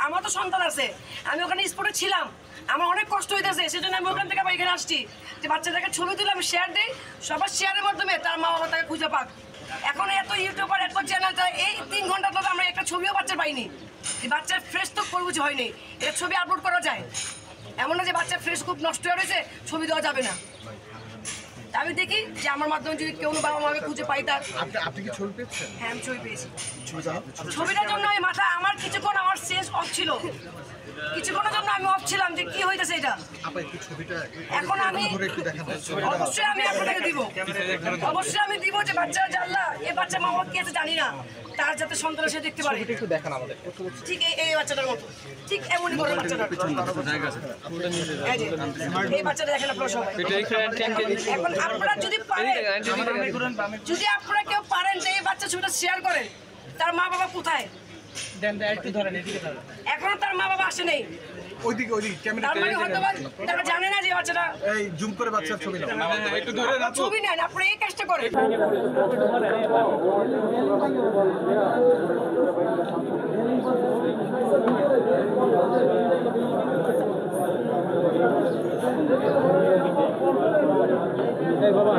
আমার তো সন্তান আছে, আমি ওখানে স্পটে ছিলাম, আমার অনেক কষ্ট হইতেছে, সেজন্য আমি ওখান থেকে এখানে আসছি যে বাচ্চাটাকে ছবি তুলে আমি শেয়ার দিই, সবার শেয়ারের মাধ্যমে তার মা বাবা তাকে খুঁজে পাক। এখন এত ইউটিউবার এত চ্যানেল, এই 3 ঘন্টা তো আমরা একটা ছবিও বাচ্চা পাইনি। বাচ্চার ফ্রেশ তো করবুঝ হয়নি, এটা ছবি আপলোড করা যায়, এমন না যে বাচ্চার ফ্রেশ খুব নষ্ট হয়ে রয়েছে ছবি দেওয়া যাবে না। আমি দেখি যে আমার মাধ্যমে যদি কেউ বাবা মাকে খুঁজে পাই তার। আপনি কি ছবি পেয়েছেন? হ্যাঁ, আমি ছবি পেয়েছি। ছবিটার জন্য আমি মাথা আমার কিছুক্ষণ আমার শেষ অফ ছিল, কিছুক্ষণের জন্য আমি অফ ছিলাম যে কি হইতেছে এটা। এখন আমি অবশ্যই আমি আপনাকে দিব, অবশ্যই আমি দিব যে বাচ্চা জানলা এই বাচ্চা মা বাবা কি আছে জানি না, তার যাতে সন্তান সে দেখতে পারে। একটু দেখান আমাদের। ঠিক এই বাচ্চাটার মতো, ঠিক এমনই করে বাচ্চাটা। এই বাচ্চাটা দেখেন আপনারা সবাই। এখন আপনারা যদি পারেন, যদি আপনারা কেউ পারেন যে এই বাচ্চা ছবিটা শেয়ার করেন, তার মা বাবা কোথায়? এখনো তার মা বাবা আসে নেই। ওইদিকে ক্যামেরা, তার মানে হয়তো তারা জানে না যে বাচ্চাটা। এই জুম করে বাচ্চার ছবি নাও, একটু ধরে রাখো। ছবি নেন, আপনারা এই কাজটা করেন। বাবা